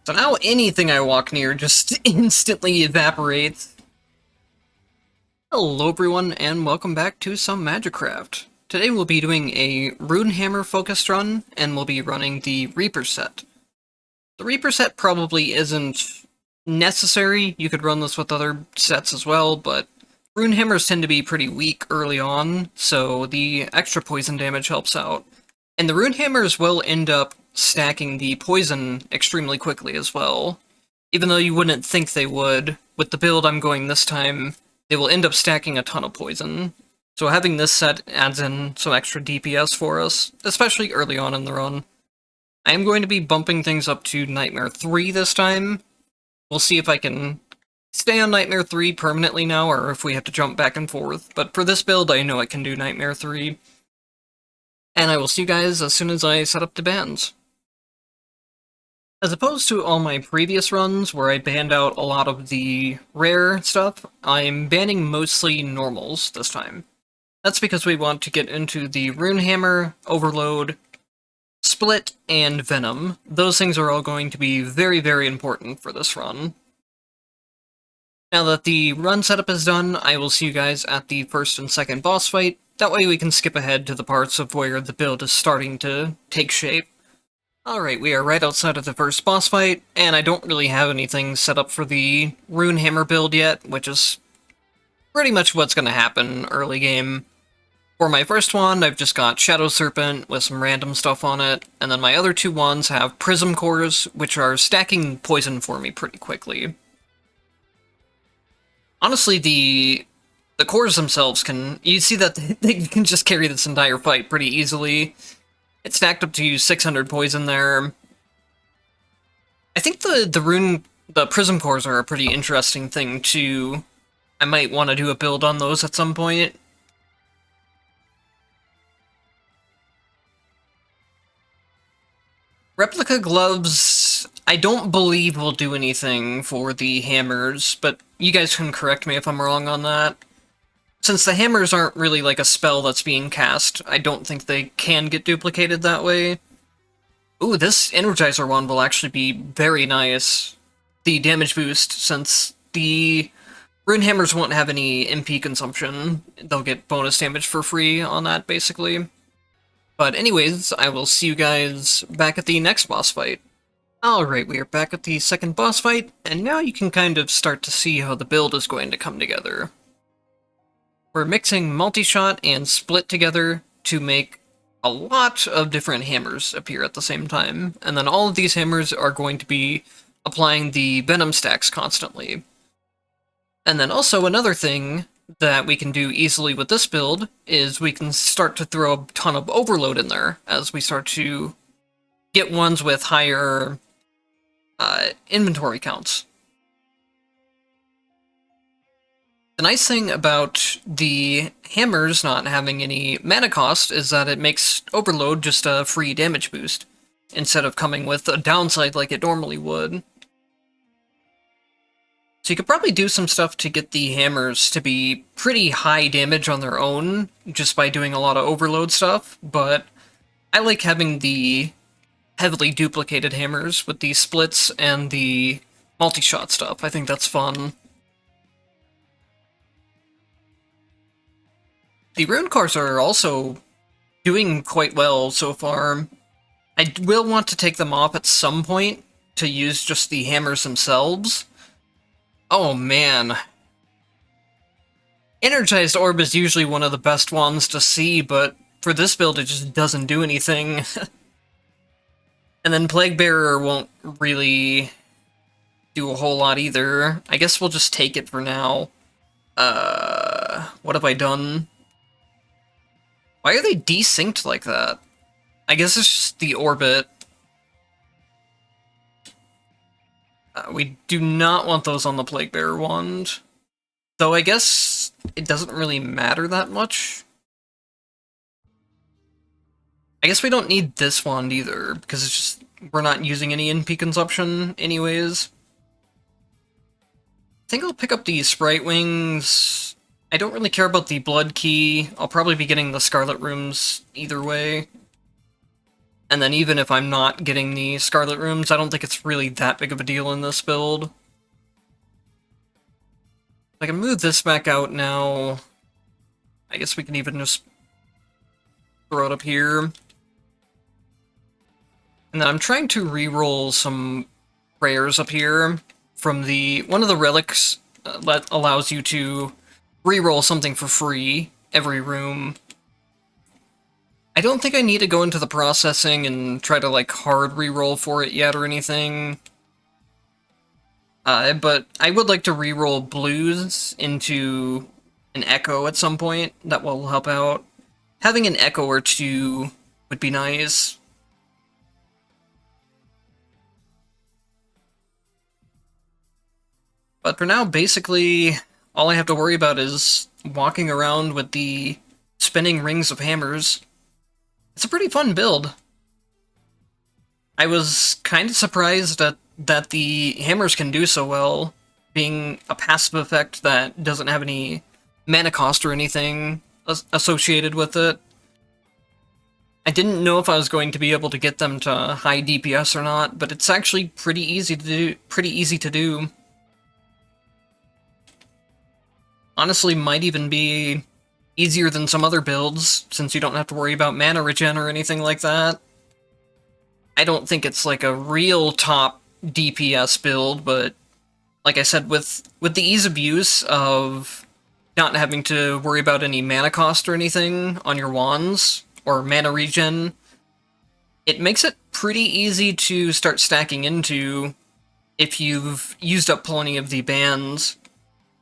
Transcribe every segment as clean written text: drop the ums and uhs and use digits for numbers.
So now anything I walk near just instantly evaporates. Hello everyone, and welcome back to some Magicraft. Today we'll be doing a Runehammer focused run, and we'll be running the Reaper set. The Reaper set probably isn't necessary. You could run this with other sets as well, but Runehammers tend to be pretty weak early on, so the extra poison damage helps out. And the Runehammers will end up stacking the poison extremely quickly as well. Even though you wouldn't think they would, with the build I'm going this time, they will end up stacking a ton of poison. So having this set adds in some extra DPS for us, especially early on in the run. I am going to be bumping things up to Nightmare 3 this time. We'll see if I can stay on Nightmare 3 permanently now, or if we have to jump back and forth. But for this build, I know I can do Nightmare 3. And I will see you guys as soon as I set up the bans. As opposed to all my previous runs, where I banned out a lot of the rare stuff, I'm banning mostly normals this time. That's because we want to get into the Runehammer, Overload, Split, and Venom. Those things are all going to be very, very important for this run. Now that the run setup is done, I will see you guys at the first and second boss fight. That way we can skip ahead to the parts of where the build is starting to take shape. Alright, we are right outside of the first boss fight, and I don't really have anything set up for the Runehammer build yet, which is pretty much what's going to happen early game. For my first one, I've just got Shadow Serpent with some random stuff on it, and then my other two ones have Prism Cores, which are stacking poison for me pretty quickly. Honestly, the cores themselves you see that they can just carry this entire fight pretty easily. It stacked up to 600 poison there. I think the Prism Cores are a pretty interesting thing too. I might want to do a build on those at some point. Replica gloves, I don't believe will do anything for the hammers, but you guys can correct me if I'm wrong on that. Since the hammers aren't really like a spell that's being cast, I don't think they can get duplicated that way. Ooh, this Energizer one will actually be very nice. The damage boost, since the Runehammers won't have any MP consumption. They'll get bonus damage for free on that, basically. But anyways, I will see you guys back at the next boss fight. Alright, we are back at the second boss fight, and now you can kind of start to see how the build is going to come together. We're mixing multi-shot and split together to make a lot of different hammers appear at the same time, and then all of these hammers are going to be applying the venom stacks constantly. And then also another thing that we can do easily with this build is we can start to throw a ton of overload in there as we start to get ones with higher inventory counts. The nice thing about the hammers not having any mana cost is that it makes Overload just a free damage boost, instead of coming with a downside like it normally would. So you could probably do some stuff to get the hammers to be pretty high damage on their own, just by doing a lot of Overload stuff, but I like having the heavily duplicated hammers with the splits and the multi-shot stuff. I think that's fun. The rune cores are also doing quite well so far. I will want to take them off at some point to use just the hammers themselves. Oh man. Energized Orb is usually one of the best ones to see, but for this build it just doesn't do anything. And then Plague Bearer won't really do a whole lot either. I guess we'll just take it for now. What have I done? Why are they desynced like that? I guess it's just the orbit. We do not want those on the Plague Bearer wand. Though I guess it doesn't really matter that much. I guess we don't need this wand either, because it's just, we're not using any NP consumption anyways. I think I'll pick up the Sprite Wings. I don't really care about the Blood Key. I'll probably be getting the Scarlet Rooms either way. And then even if I'm not getting the Scarlet Rooms, I don't think it's really that big of a deal in this build. I can move this back out now. I guess we can even just throw it up here. And then I'm trying to re-roll some prayers up here from one of the relics that allows you to re-roll something for free every room. I don't think I need to go into the processing and try to like hard re-roll for it yet or anything. But I would like to re-roll blues into an echo at some point. That will help out. Having an echo or two would be nice. But for now, basically, all I have to worry about is walking around with the spinning rings of hammers. It's a pretty fun build. I was kind of surprised that the hammers can do so well, being a passive effect that doesn't have any mana cost or anything associated with it. I didn't know if I was going to be able to get them to high DPS or not, but it's actually pretty easy to do. Honestly, might even be easier than some other builds, since you don't have to worry about mana regen or anything like that. I don't think it's like a real top DPS build, but like I said, with the ease of use of not having to worry about any mana cost or anything on your wands, or mana regen, it makes it pretty easy to start stacking into if you've used up plenty of the bands.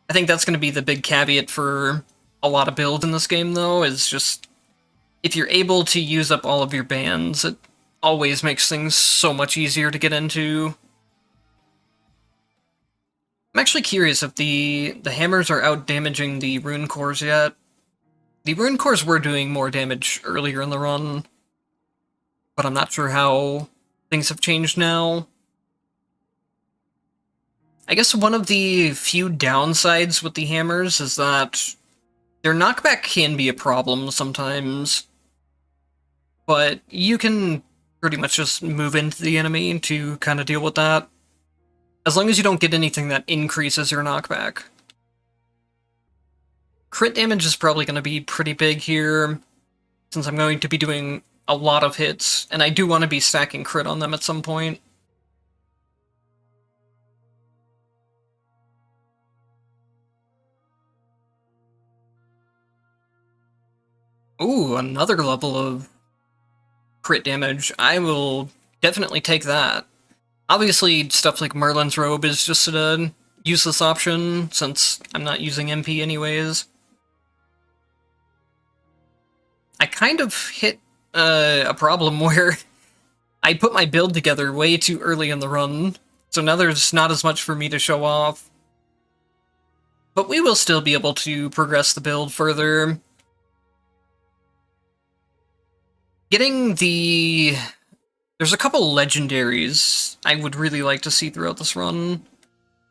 I think that's going to be the big caveat for a lot of builds in this game, though, is just if you're able to use up all of your bands, it always makes things so much easier to get into. I'm actually curious if the hammers are out-damaging the rune cores yet. The rune cores were doing more damage earlier in the run, but I'm not sure how things have changed now. I guess one of the few downsides with the hammers is that their knockback can be a problem sometimes, but you can pretty much just move into the enemy to kind of deal with that, as long as you don't get anything that increases your knockback. Crit damage is probably going to be pretty big here, since I'm going to be doing a lot of hits, and I do want to be stacking crit on them at some point. Ooh, another level of crit damage. I will definitely take that. Obviously, stuff like Merlin's Robe is just a useless option, since I'm not using MP anyways. I kind of hit a problem where I put my build together way too early in the run, so now there's not as much for me to show off. But we will still be able to progress the build further. Getting there's a couple legendaries I would really like to see throughout this run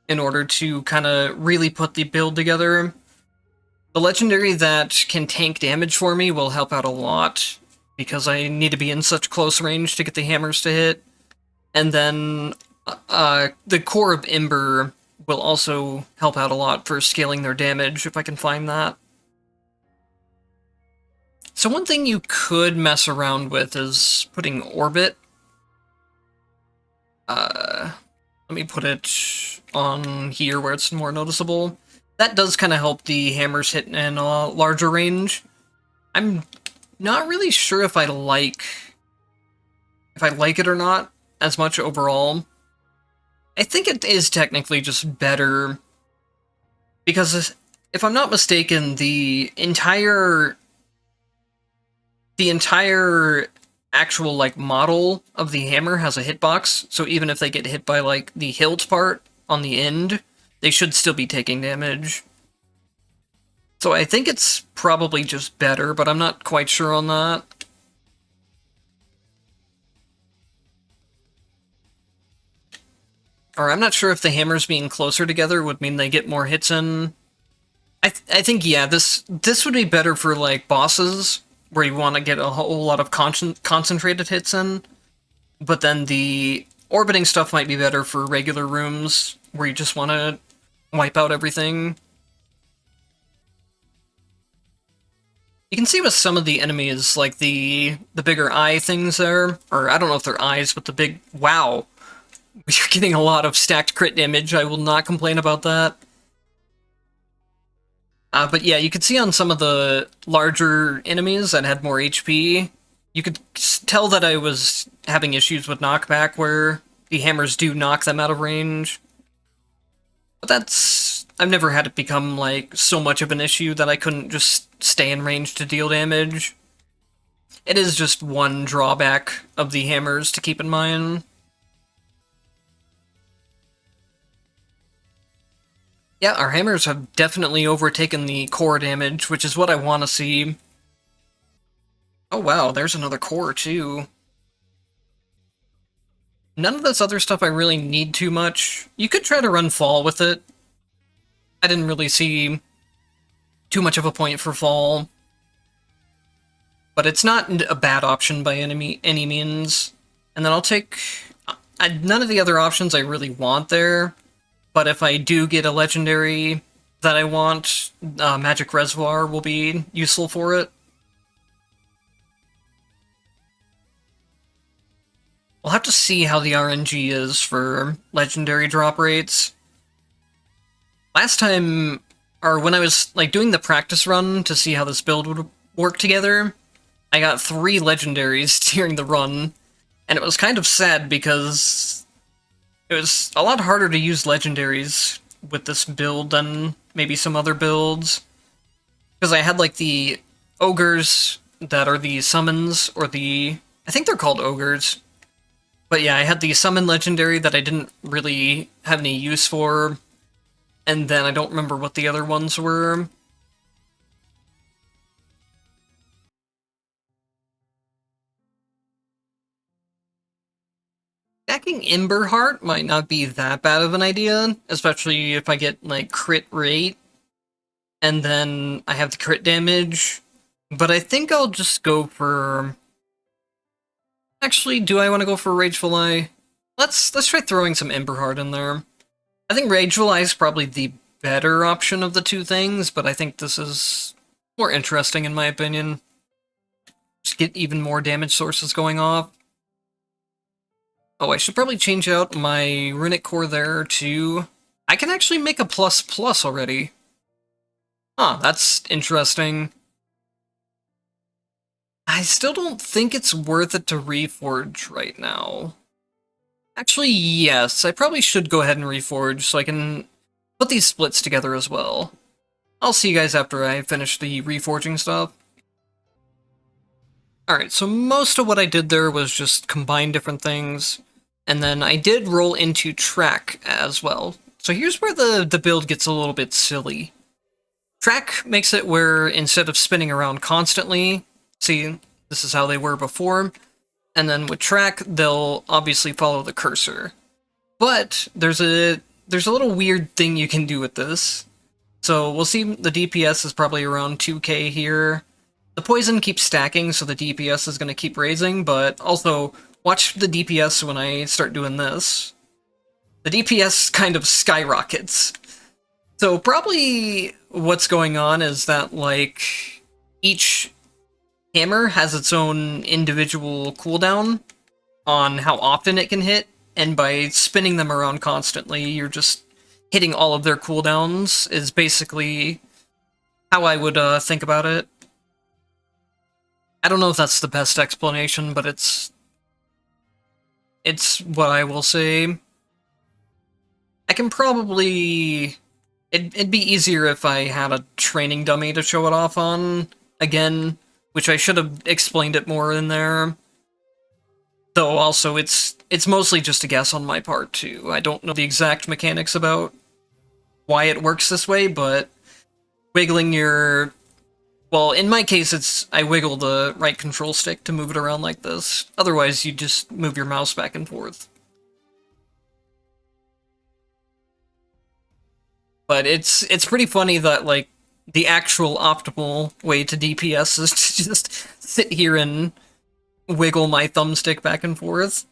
in order to kind of really put the build together. The legendary that can tank damage for me will help out a lot, because I need to be in such close range to get the hammers to hit. And then the Core of Ember will also help out a lot for scaling their damage, if I can find that. So one thing you could mess around with is putting Orbit. Let me put it on here where it's more noticeable. That does kind of help the hammers hit in a larger range. I'm not really sure if I like it or not as much overall. I think it is technically just better, because if I'm not mistaken, the entire actual like model of the hammer has a hitbox, so even if they get hit by like the hilt part on the end, they should still be taking damage. So I think it's probably just better, but I'm not quite sure on that. Or I'm not sure if the hammers being closer together would mean they get more hits in. I think, yeah, this would be better for like bosses, where you want to get a whole lot of concentrated hits in. but then the orbiting stuff might be better for regular rooms where you just want to wipe out everything. You can see with some of the enemies, like the bigger eye things there, or I don't know if they're eyes, but the big, wow, you're getting a lot of stacked crit damage. I will not complain about that. But yeah, you could see on some of the larger enemies that had more HP, you could tell that I was having issues with knockback where the hammers do knock them out of range. But that's... I've never had it become, like, so much of an issue that I couldn't just stay in range to deal damage. It is just one drawback of the hammers to keep in mind. Yeah, our hammers have definitely overtaken the core damage, which is what I want to see. Oh wow, there's another core too. None of this other stuff I really need too much. You could try to run fall with it. I didn't really see too much of a point for fall. But it's not a bad option by any means. And then I'll take... none of the other options I really want there. But if I do get a legendary that I want, Magic Reservoir will be useful for it. We'll have to see how the RNG is for legendary drop rates. Last time, or when I was like doing the practice run to see how this build would work together, I got 3 legendaries during the run, and it was kind of sad because it was a lot harder to use legendaries with this build than maybe some other builds. Because I had like the ogres that are the summons, or the... I think they're called ogres. But yeah, I had the summon legendary that I didn't really have any use for, and then I don't remember what the other ones were. Stacking Ember Heart might not be that bad of an idea, especially if I get, like, crit rate, and then I have the crit damage, but I think I'll just go for... Actually, do I want to go for Rageful Eye? Let's try throwing some Ember Heart in there. I think Rageful Eye is probably the better option of the two things, but I think this is more interesting in my opinion. Just get even more damage sources going off. Oh, I should probably change out my Runic Core there to... I can actually make a ++ already. Huh, that's interesting. I still don't think it's worth it to reforge right now. Actually, yes, I probably should go ahead and reforge so I can put these splits together as well. I'll see you guys after I finish the reforging stuff. Alright, so most of what I did there was just combine different things, and then I did roll into track as well. So here's where the build gets a little bit silly. Track makes it where instead of spinning around constantly, see, this is how they were before, and then with track, they'll obviously follow the cursor. But there's a little weird thing you can do with this. So we'll see the DPS is probably around 2k here. The poison keeps stacking, so the DPS is going to keep raising, but also watch the DPS when I start doing this. The DPS kind of skyrockets. So probably what's going on is that, like, each hammer has its own individual cooldown on how often it can hit, and by spinning them around constantly, you're just hitting all of their cooldowns, is basically how I would think about it. I don't know if that's the best explanation, but it's what I will say. I can probably... It'd be easier if I had a training dummy to show it off on, again, which I should have explained it more in there. Though also, it's mostly just a guess on my part, too. I don't know the exact mechanics about why it works this way, but wiggling your... Well, in my case, it's I wiggle the right control stick to move it around like this. Otherwise, you just move your mouse back and forth. But it's pretty funny that, like, the actual optimal way to DPS is to just sit here and wiggle my thumbstick back and forth.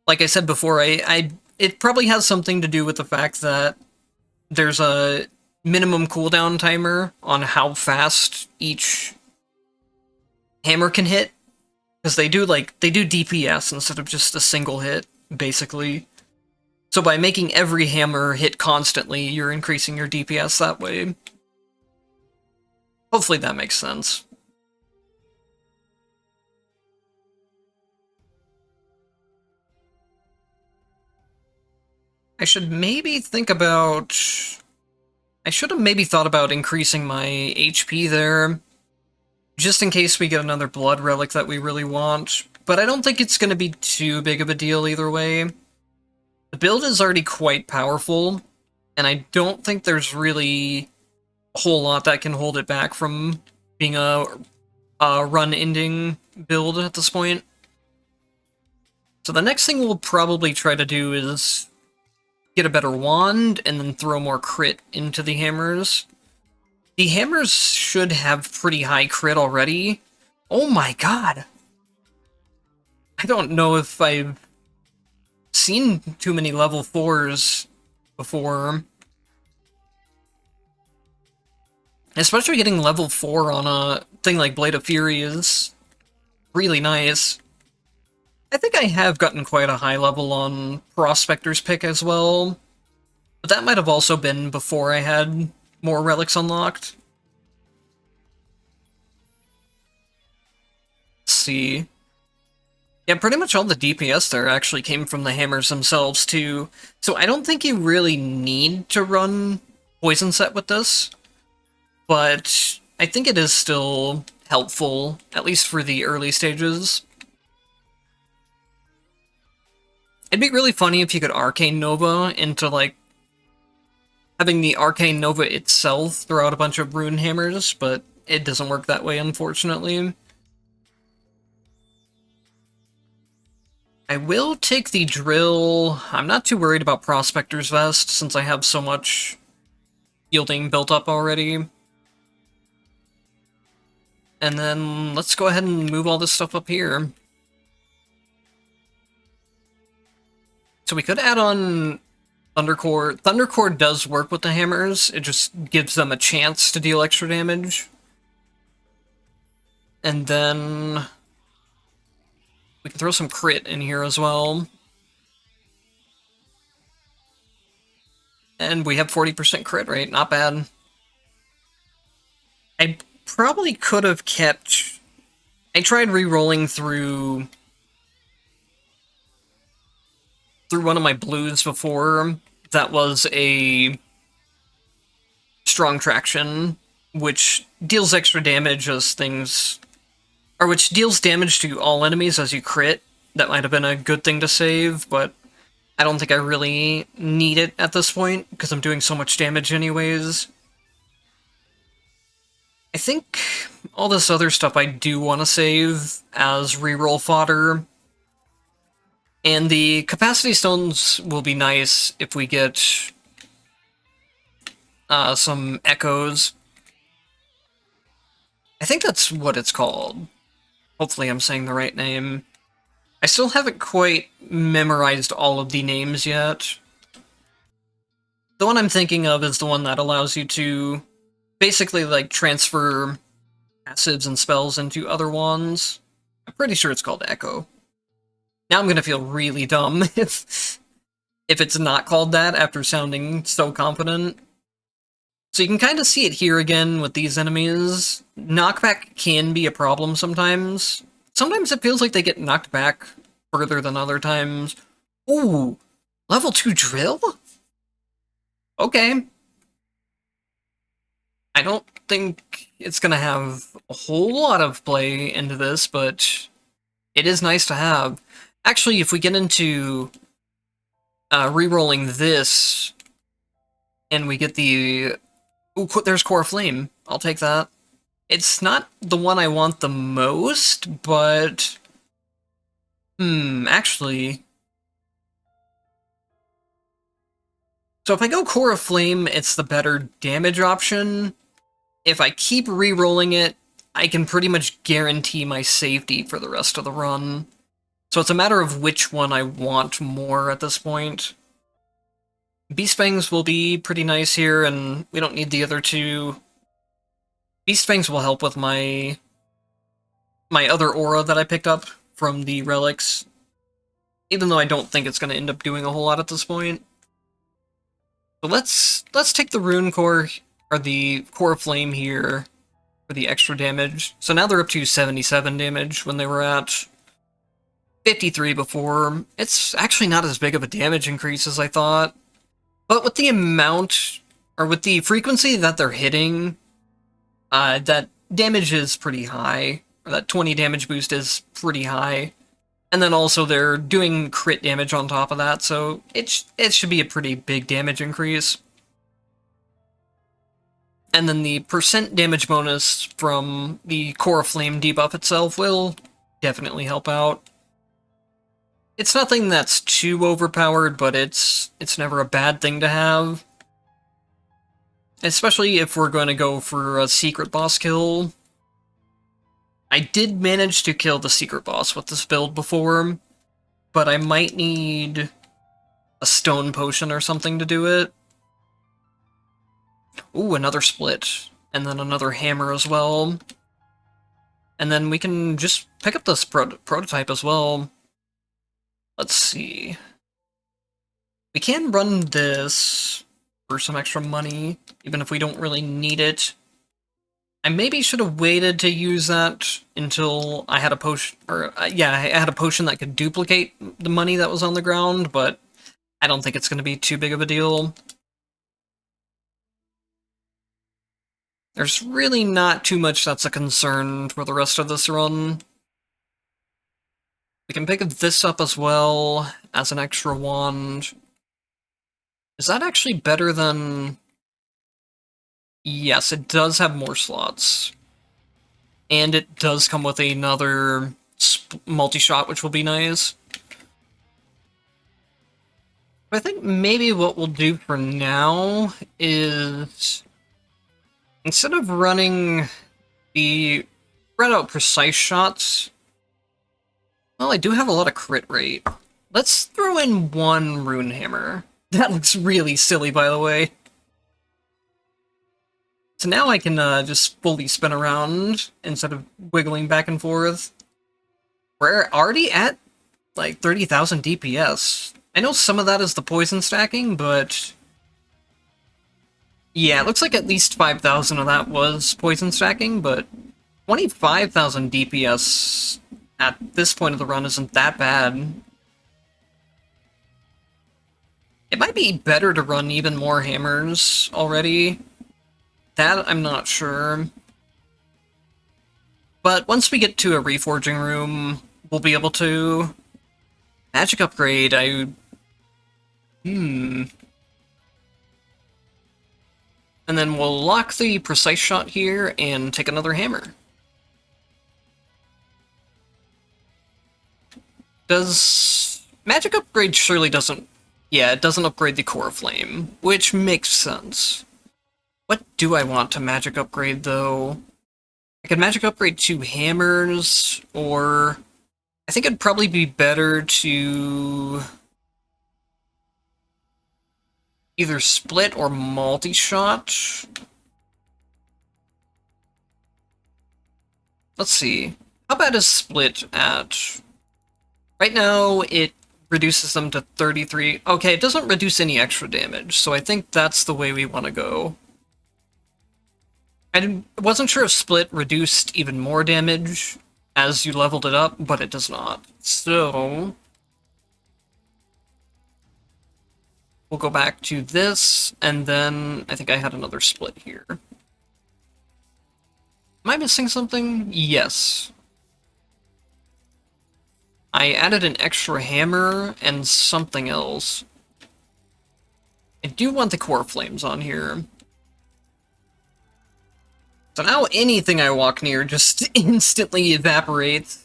like I said before, it probably has something to do with the fact that there's a minimum cooldown timer on how fast each hammer can hit, because they do DPS instead of just a single hit, basically. So by making every hammer hit constantly, you're increasing your DPS that way. Hopefully that makes sense. I should maybe think about... I should have maybe thought about increasing my HP there, just in case we get another blood relic that we really want, but I don't think it's going to be too big of a deal either way. The build is already quite powerful, and I don't think there's really a whole lot that can hold it back from being a run-ending build at this point. So the next thing we'll probably try to do is get a better wand, and then throw more crit into the hammers. The hammers should have pretty high crit already. Oh my god! I don't know if I've seen too many level 4s before. Especially getting level 4 on a thing like Blade of Fury is really nice. I think I have gotten quite a high level on Prospector's Pick as well, but that might have also been before I had more relics unlocked. Let's see. Yeah, pretty much all the DPS there actually came from the hammers themselves, too. So I don't think you really need to run Poison Set with this, but I think it is still helpful, at least for the early stages. It'd be really funny if you could Arcane Nova into, like, having the Arcane Nova itself throw out a bunch of rune hammers, but it doesn't work that way, unfortunately. I will take the drill. I'm not too worried about Prospector's Vest, since I have so much yielding built up already. And then let's go ahead and move all this stuff up here. So we could add on Thundercore. Thundercore does work with the hammers, it just gives them a chance to deal extra damage. And then we can throw some crit in here as well. And we have 40% crit rate, not bad. I probably could have kept... I tried re-rolling through one of my blues before. That was a strong traction, which deals extra damage as things... or which deals damage to all enemies as you crit. That might have been a good thing to save, but I don't think I really need it at this point, because I'm doing so much damage anyways. I think all this other stuff I do want to save as reroll fodder. And the capacity stones will be nice if we get some echoes. I think that's what it's called. Hopefully I'm saying the right name. I still haven't quite memorized all of the names yet. The one I'm thinking of is the one that allows you to basically, like, transfer passives and spells into other wands. I'm pretty sure it's called Echo. Now I'm gonna feel really dumb if it's not called that after sounding so confident. So you can kind of see it here again with these enemies. Knockback can be a problem sometimes. Sometimes it feels like they get knocked back further than other times. Ooh, level 2 drill? Okay. I don't think it's gonna have a whole lot of play into this, but it is nice to have. Actually, if we get into re-rolling this, and we get the... Ooh, there's Core Flame. I'll take that. It's not the one I want the most, but... actually... So if I go Core of Flame, it's the better damage option. If I keep re-rolling it, I can pretty much guarantee my safety for the rest of the run. So it's a matter of which one I want more at this point. Beast Fangs will be pretty nice here, and we don't need the other two. Beast Fangs will help with my other aura that I picked up from the relics, even though I don't think it's going to end up doing a whole lot at this point. So let's take the Rune Core, or the Core Flame here, for the extra damage. So now they're up to 77 damage when they were at 53 before. It's actually not as big of a damage increase as I thought. But with the amount, or with the frequency that they're hitting, that damage is pretty high. Or that 20 damage boost is pretty high. And then also they're doing crit damage on top of that, so it should be a pretty big damage increase. And then the percent damage bonus from the Core Flame debuff itself will definitely help out. It's nothing that's too overpowered, but it's never a bad thing to have. Especially if we're going to go for a secret boss kill. I did manage to kill the secret boss with this build before, but I might need a stone potion or something to do it. Ooh, another split, and then another hammer as well. And then we can just pick up this prototype as well. Let's see. We can run this for some extra money, even if we don't really need it. I maybe should have waited to use that until I had a potion, or yeah, I had a potion that could duplicate the money that was on the ground, but I don't think it's going to be too big of a deal. There's really not too much that's a concern for the rest of this run. We can pick this up as well as an extra wand. Is that actually better than... Yes, it does have more slots. And it does come with another multi-shot, which will be nice. But I think maybe what we'll do for now is... Instead of running the spread-out precise shots... Well, I do have a lot of crit rate. Let's throw in one Rune Hammer. That looks really silly, by the way. So now I can just fully spin around instead of wiggling back and forth. We're already at like 30,000 DPS. I know some of that is the poison stacking, but... Yeah, it looks like at least 5,000 of that was poison stacking, but 25,000 DPS at this point of the run isn't that bad. It might be better to run even more hammers already. That, I'm not sure. But once we get to a reforging room, we'll be able to... Magic upgrade, And then we'll lock the precise shot here and take another hammer. Does... Magic upgrade surely doesn't... Yeah, it doesn't upgrade the Core Flame, which makes sense. What do I want to magic upgrade, though? I could magic upgrade 2 hammers, or... I think it'd probably be better to... either split or multi-shot. Let's see. How bad is split at... Right now, it reduces them to 33. Okay, it doesn't reduce any extra damage, so I think that's the way we want to go. I wasn't sure if Split reduced even more damage as you leveled it up, but it does not. So... We'll go back to this, and then I think I had another Split here. Am I missing something? Yes. I added an extra hammer and something else. I do want the Core Flames on here. So now anything I walk near just instantly evaporates.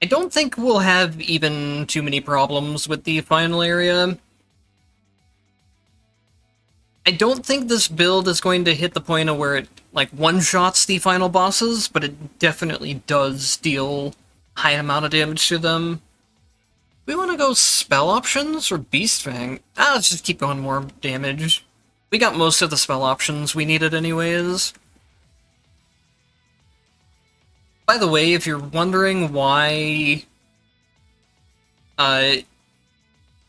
I don't think we'll have even too many problems with the final area. I don't think this build is going to hit the point of where it, like, one-shots the final bosses, but it definitely does deal high amount of damage to them. We want to go spell options or Beast Fang? Let's just keep going more damage. We got most of the spell options we needed anyways. By the way, if you're wondering why...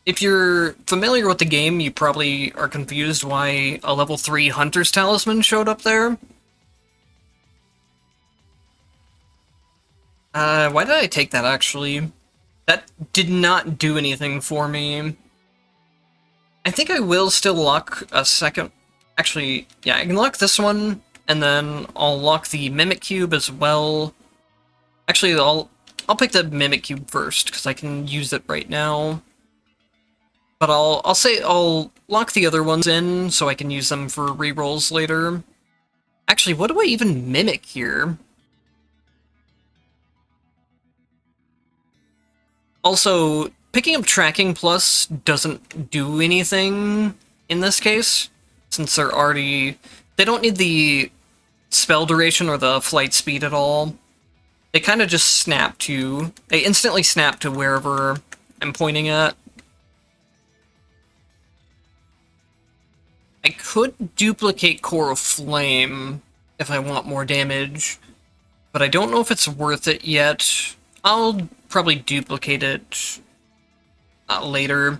if you're familiar with the game, you probably are confused why a level 3 Hunter's Talisman showed up there. Why did I take that, actually? That did not do anything for me. I think I will still lock a second... Actually, yeah, I can lock this one, and then I'll lock the Mimic Cube as well. Actually, I'll pick the Mimic Cube first, because I can use it right now. But I'll lock the other ones in, so I can use them for rerolls later. Actually, what do I even mimic here? Also, picking up Tracking Plus doesn't do anything in this case, since they're already... They don't need the spell duration or the flight speed at all. They kind of just snap to... They instantly snap to wherever I'm pointing at. I could duplicate Core of Flame if I want more damage, but I don't know if it's worth it yet. I'll probably duplicate it later.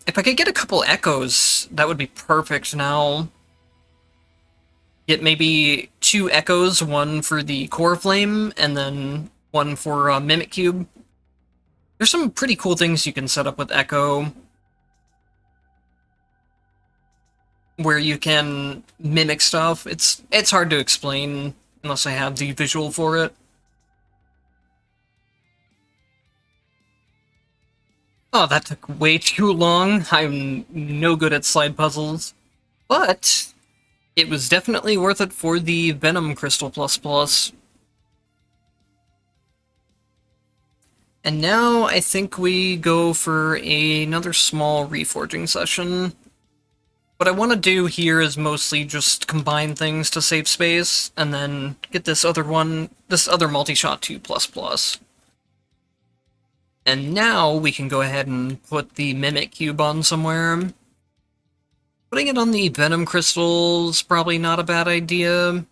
If I could get a couple echoes, that would be perfect now. Get maybe 2 echoes, one for the Core Flame, and then one for Mimic Cube. There's some pretty cool things you can set up with Echo, where you can mimic stuff. It's hard to explain unless I have the visual for it. Oh, that took way too long. I'm no good at slide puzzles. But it was definitely worth it for the Venom Crystal++. And now I think we go for another small reforging session. What I want to do here is mostly just combine things to save space, and then get this other multi-shot 2++. And now we can go ahead and put the Mimic Cube on somewhere. Putting it on the Venom Crystal's probably not a bad idea.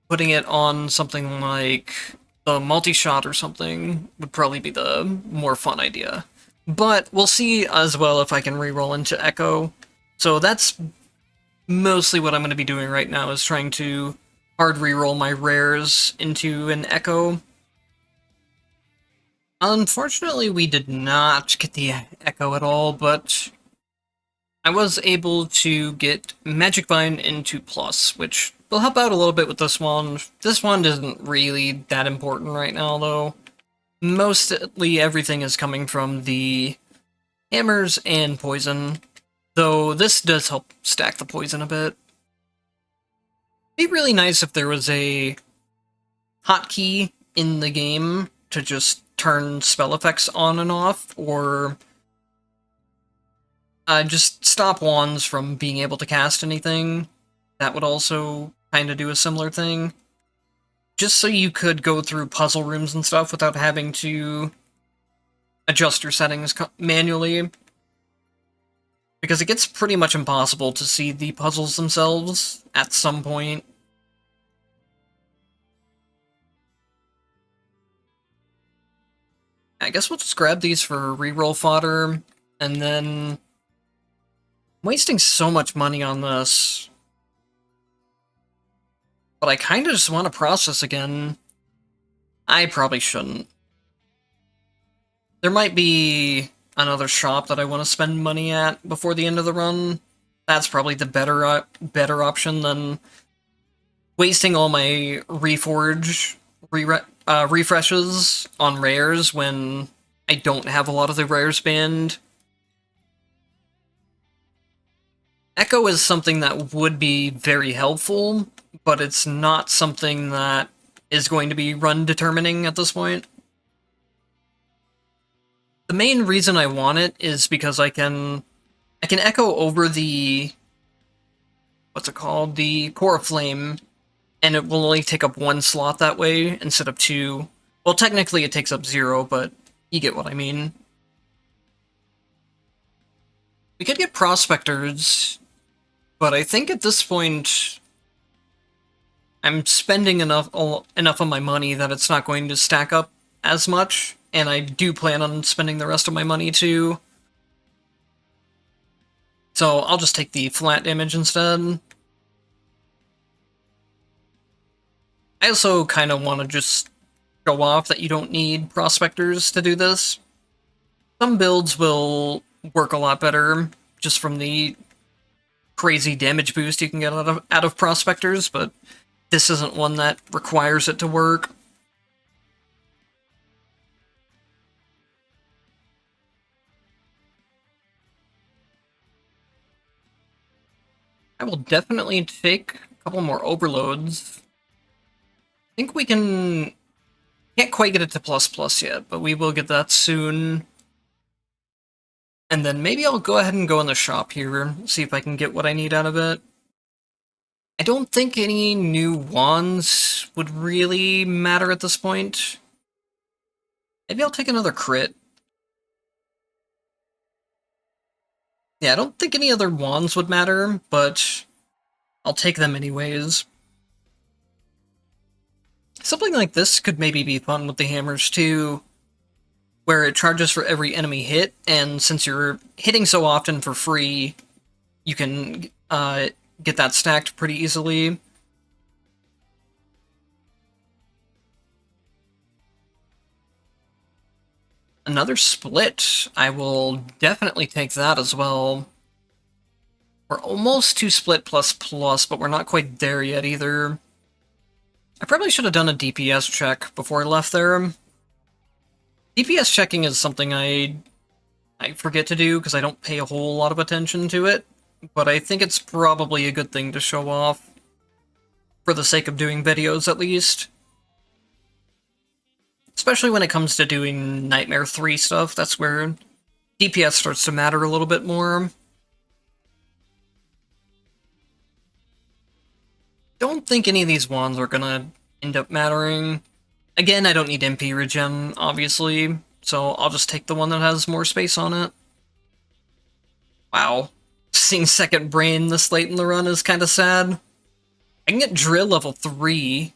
Putting it on something like the multi-shot or something would probably be the more fun idea. But we'll see as well if I can reroll into Echo. So that's mostly what I'm going to be doing right now, is trying to hard reroll my rares into an Echo. Unfortunately, we did not get the Echo at all, but I was able to get Magic Vine into Plus, which will help out a little bit with this one. This one isn't really that important right now, though. Mostly everything is coming from the hammers and poison, though this does help stack the poison a bit. It'd be really nice if there was a hotkey in the game to just turn spell effects on and off, or just stop wands from being able to cast anything. That would also kind of do a similar thing. Just so you could go through puzzle rooms and stuff without having to adjust your settings manually. Because it gets pretty much impossible to see the puzzles themselves at some point. I guess we'll just grab these for reroll fodder, and then... I'm wasting so much money on this. But I kind of just want to process again. I probably shouldn't. There might be another shop that I want to spend money at before the end of the run. That's probably the better option than wasting all my reforge refreshes on rares when I don't have a lot of the rares banned. Echo is something that would be very helpful, but it's not something that is going to be run determining at this point. The main reason I want it is because I can echo over the, what's it called, the core of flame, and it will only take up one slot that way instead of two. Well, technically it takes up 0, but you get what I mean. We could get prospectors, but I think at this point I'm spending enough of my money that it's not going to stack up as much, and I do plan on spending the rest of my money too. So I'll just take the flat damage instead. I also kind of want to just show off that you don't need prospectors to do this. Some builds will work a lot better just from the crazy damage boost you can get out of prospectors, but this isn't one that requires it to work. I will definitely take a couple more overloads. I think we can't quite get it to ++ yet, but we will get that soon. And then maybe I'll go ahead and go in the shop here, see if I can get what I need out of it. I don't think any new wands would really matter at this point. Maybe I'll take another crit. Yeah, I don't think any other wands would matter, but I'll take them anyways. Something like this could maybe be fun with the hammers too, where it charges for every enemy hit, and since you're hitting so often for free, you can get that stacked pretty easily. Another split. I will definitely take that as well. We're almost to split ++, but we're not quite there yet either. I probably should have done a DPS check before I left there. DPS checking is something I forget to do because I don't pay a whole lot of attention to it, but I think it's probably a good thing to show off, for the sake of doing videos at least. Especially when it comes to doing Nightmare 3 stuff, that's where DPS starts to matter a little bit more. Don't think any of these wands are gonna end up mattering. Again, I don't need MP regen, obviously, so I'll just take the one that has more space on it. Wow. Seeing second brain this late in the run is kind of sad. I can get drill level 3.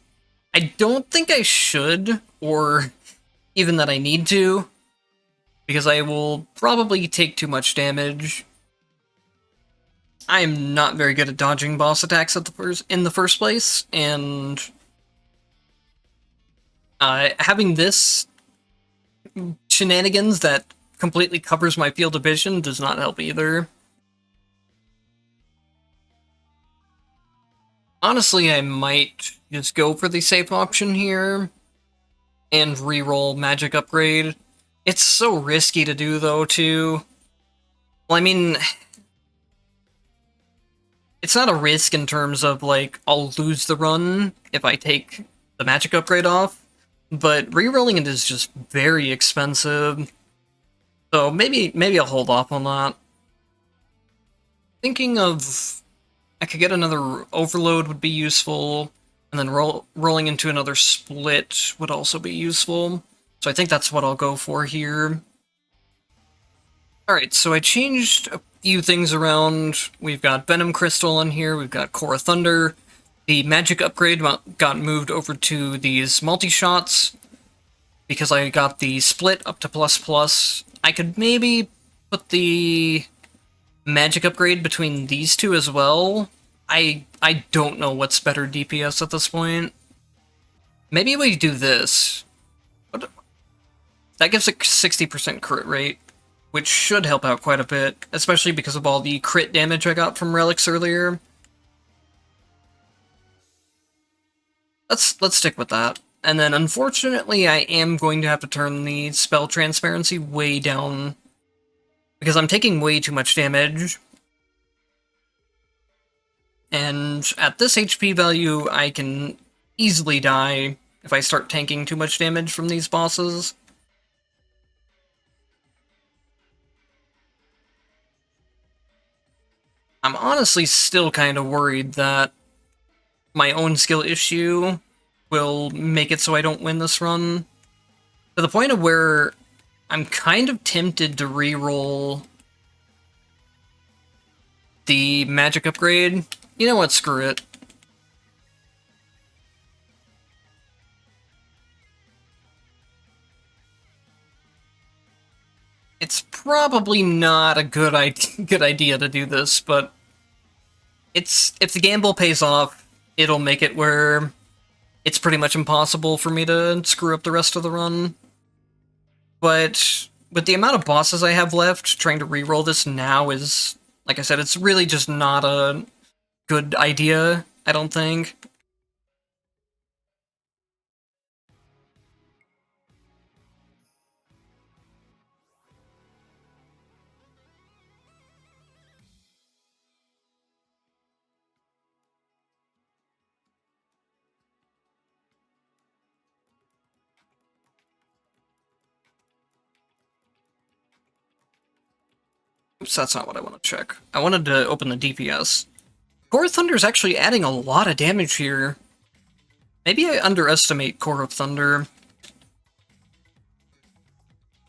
I don't think I should, or even that I need to, because I will probably take too much damage. I am not very good at dodging boss attacks in the first place, and having this shenanigans that completely covers my field of vision does not help either. Honestly, I might just go for the safe option here and reroll magic upgrade. It's so risky to do, though, too. Well, I mean, it's not a risk in terms of, like, I'll lose the run if I take the magic upgrade off, but rerolling it is just very expensive. So maybe I'll hold off on that. Thinking of, I could get another overload would be useful, and then rolling into another split would also be useful. So I think that's what I'll go for here. Alright, so I changed a few things around. We've got Venom Crystal in here, we've got Core of Thunder. The magic upgrade got moved over to these multi-shots, because I got the split up to ++. I could maybe put the magic upgrade between these two as well. I don't know what's better DPS at this point. Maybe we do this. That gives a 60% crit rate, which should help out quite a bit, especially because of all the crit damage I got from relics earlier. Let's stick with that. And then, unfortunately, I am going to have to turn the spell transparency way down, because I'm taking way too much damage. And at this HP value, I can easily die if I start tanking too much damage from these bosses. I'm honestly still kind of worried that my own skill issue will make it so I don't win this run. To the point of where I'm kind of tempted to re-roll the magic upgrade. You know what, screw it. It's probably not a good idea to do this, but if the gamble pays off, it'll make it where it's pretty much impossible for me to screw up the rest of the run. But with the amount of bosses I have left, trying to reroll this now is, like I said, it's really just not a good idea, I don't think. Oops, that's not what I want to check. I wanted to open the DPS. Core of Thunder is actually adding a lot of damage here. Maybe I underestimate Core of Thunder.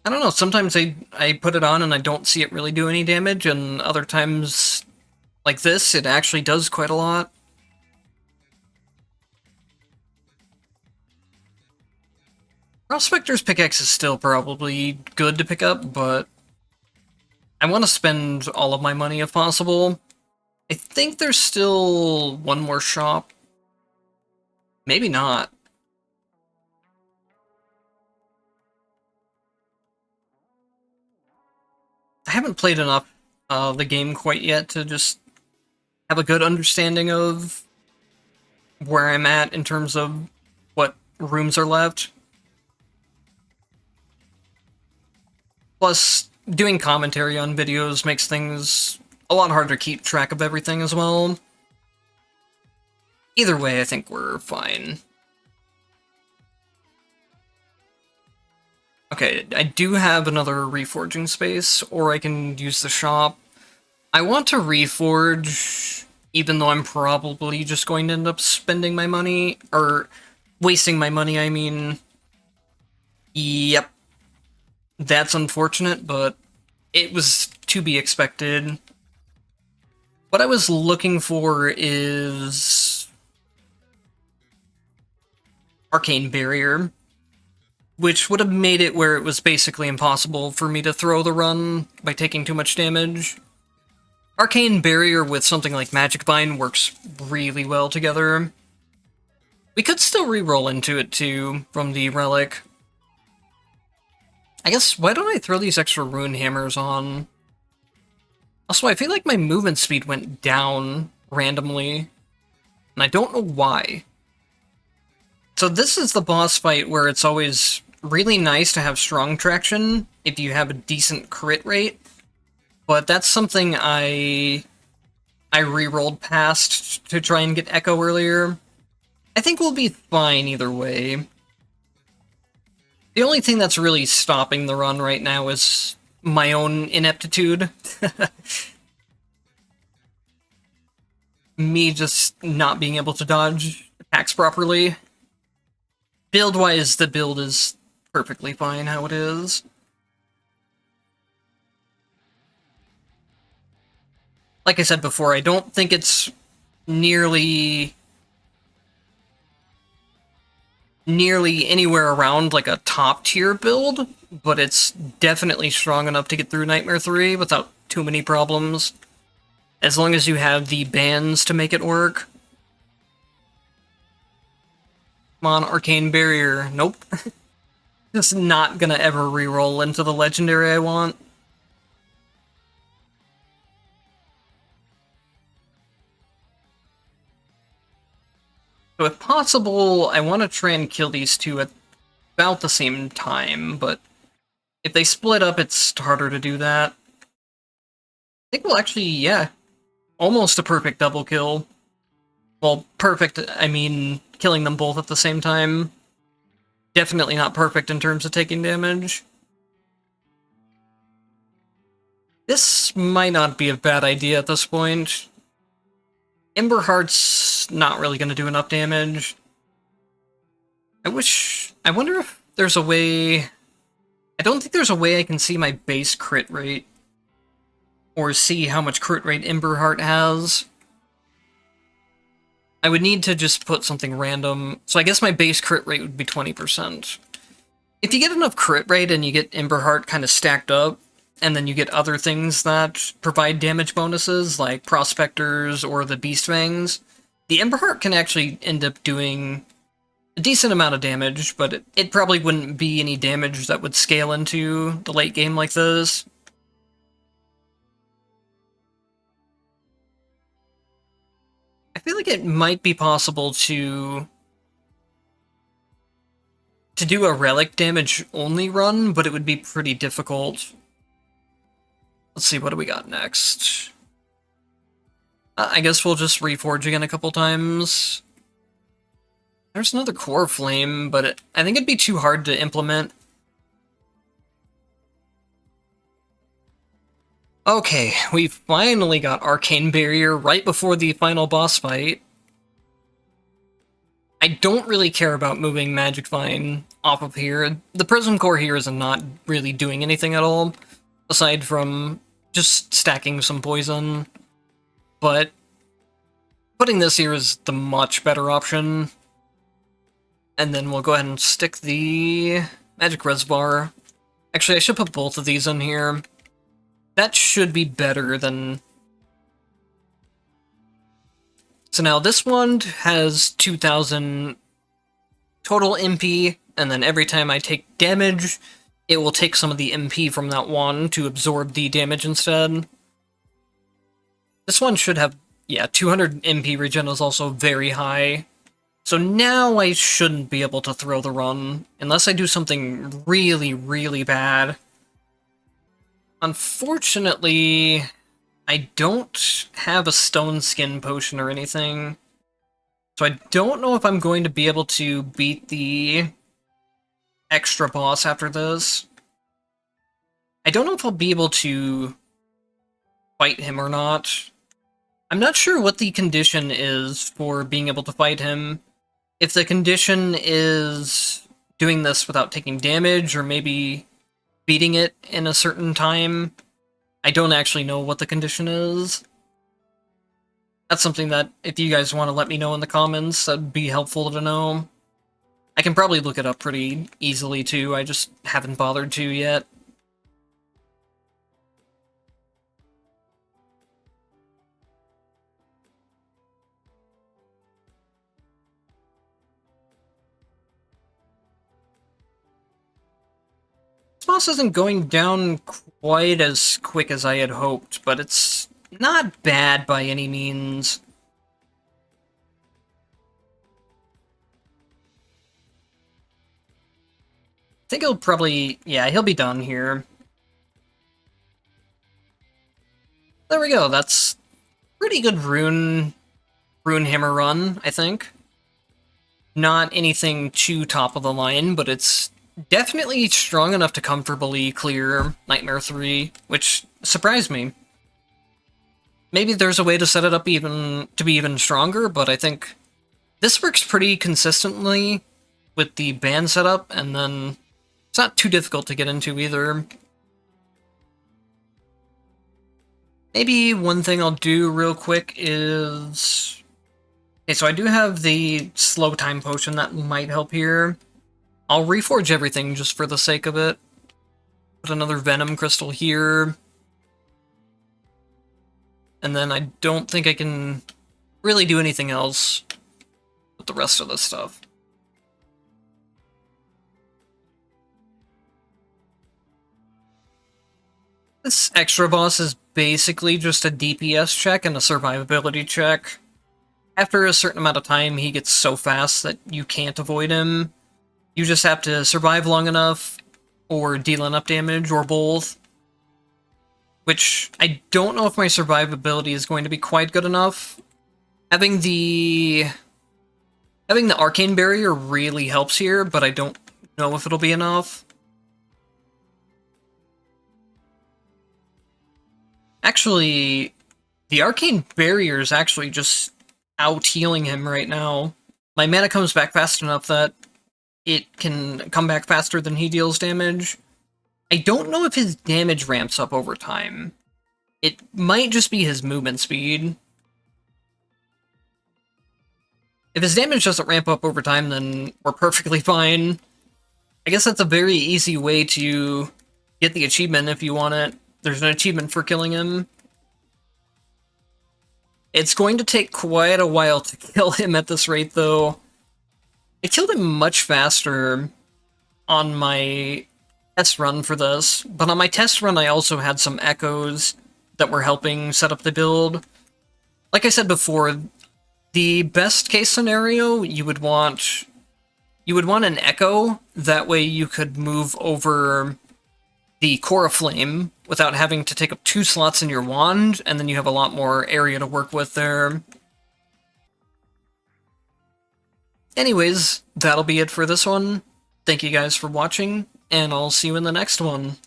I don't know, sometimes I put it on and I don't see it really do any damage, and other times, like this, it actually does quite a lot. Prospector's Pickaxe is still probably good to pick up, but I want to spend all of my money if possible. I think there's still one more shop. Maybe not. I haven't played enough the game quite yet to just have a good understanding of where I'm at in terms of what rooms are left. Plus, doing commentary on videos makes things a lot harder to keep track of everything as well. Either way, I think we're fine. Okay, I do have another reforging space, or I can use the shop. I want to reforge, even though I'm probably just going to end up spending my money, or wasting my money, I mean. Yep. That's unfortunate, but it was to be expected. What I was looking for is Arcane Barrier, which would have made it where it was basically impossible for me to throw the run by taking too much damage. Arcane Barrier with something like Magic Bind works really well together. We could still reroll into it too, from the Relic. I guess, why don't I throw these extra Rune Hammers on? Also, I feel like my movement speed went down randomly, and I don't know why. So this is the boss fight where it's always really nice to have strong traction if you have a decent crit rate, but that's something I re-rolled past to try and get Echo earlier. I think we'll be fine either way. The only thing that's really stopping the run right now is my own ineptitude. Me just not being able to dodge attacks properly. Build-wise, the build is perfectly fine how it is. Like I said before, I don't think it's nearly anywhere around like a top-tier build, but it's definitely strong enough to get through Nightmare 3 without too many problems. As long as you have the bands to make it work. Come on, Arcane Barrier. Nope. Just not gonna ever reroll into the legendary I want. So if possible, I want to try and kill these two at about the same time, but if they split up, it's harder to do that. I think we'll actually, yeah, almost a perfect double kill. Well, perfect, I mean, killing them both at the same time. Definitely not perfect in terms of taking damage. This Which might not be a bad idea at this point. Ember Heart's not really going to do enough damage. I wonder if there's a way... I don't think there's a way I can see my base crit rate. Or see how much crit rate Ember Heart has. I would need to just put something random. So I guess my base crit rate would be 20%. If you get enough crit rate and you get Ember Heart kind of stacked up, and then you get other things that provide damage bonuses, like Prospectors or the Beast Fangs, the Ember Heart can actually end up doing a decent amount of damage, but it probably wouldn't be any damage that would scale into the late game like this. I feel like it might be possible to do a relic damage only run, but it would be pretty difficult. Let's see, what do we got next? I guess we'll just reforge again a couple times. There's another Core Flame, but I think it'd be too hard to implement. Okay, we finally got Arcane Barrier right before the final boss fight. I don't really care about moving Magic Vine off of here. The Prism Core here is not really doing anything at all, aside from just stacking some poison. But putting this here is the much better option. And then we'll go ahead and stick the Magic Reservoir. Actually, I should put both of these in here. That should be better than... So now this wand has 2,000 total MP, and then every time I take damage, it will take some of the MP from that wand to absorb the damage instead. This one should have, yeah, 200 MP regen is also very high. So now I shouldn't be able to throw the run, unless I do something really, really bad. Unfortunately, I don't have a Stone Skin potion or anything, so I don't know if I'm going to be able to beat the extra boss after this. I don't know if I'll be able to fight him or not. I'm not sure what the condition is for being able to fight him. If the condition is doing this without taking damage, or maybe beating it in a certain time, I don't actually know what the condition is. That's something that, if you guys want to let me know in the comments, that'd be helpful to know. I can probably look it up pretty easily too, I just haven't bothered to yet. This boss isn't going down quite as quick as I had hoped, but it's not bad by any means. I think he'll probably... yeah, he'll be done here. There we go, that's pretty good rune hammer run, I think. Not anything too top of the line, but it's definitely strong enough to comfortably clear Nightmare 3, which surprised me. Maybe there's a way to set it up to be even stronger, but I think this works pretty consistently with the band setup, and then it's not too difficult to get into either. Maybe one thing I'll do real quick is... okay, so I do have the slow time potion that might help here. I'll reforge everything just for the sake of it. Put another Venom Crystal here. And then I don't think I can really do anything else with the rest of this stuff. This extra boss is basically just a DPS check and a survivability check. After a certain amount of time, he gets so fast that you can't avoid him. You just have to survive long enough, or deal enough damage, or both. Which, I don't know if my survivability is going to be quite good enough. Having the Arcane Barrier really helps here, but I don't know if it'll be enough. Actually, the Arcane Barrier is actually just out-healing him right now. My mana comes back fast enough that it can come back faster than he deals damage. I don't know if his damage ramps up over time. It might just be his movement speed. If his damage doesn't ramp up over time, then we're perfectly fine. I guess that's a very easy way to get the achievement if you want it. There's an achievement for killing him. It's going to take quite a while to kill him at this rate, though. I killed him much faster on my test run for this, but on my test run I also had some echoes that were helping set up the build. Like I said before, the best case scenario, you would want an echo, that way you could move over the Core of Flame without having to take up 2 slots in your wand, and then you have a lot more area to work with there. Anyways, that'll be it for this one. Thank you guys for watching, and I'll see you in the next one.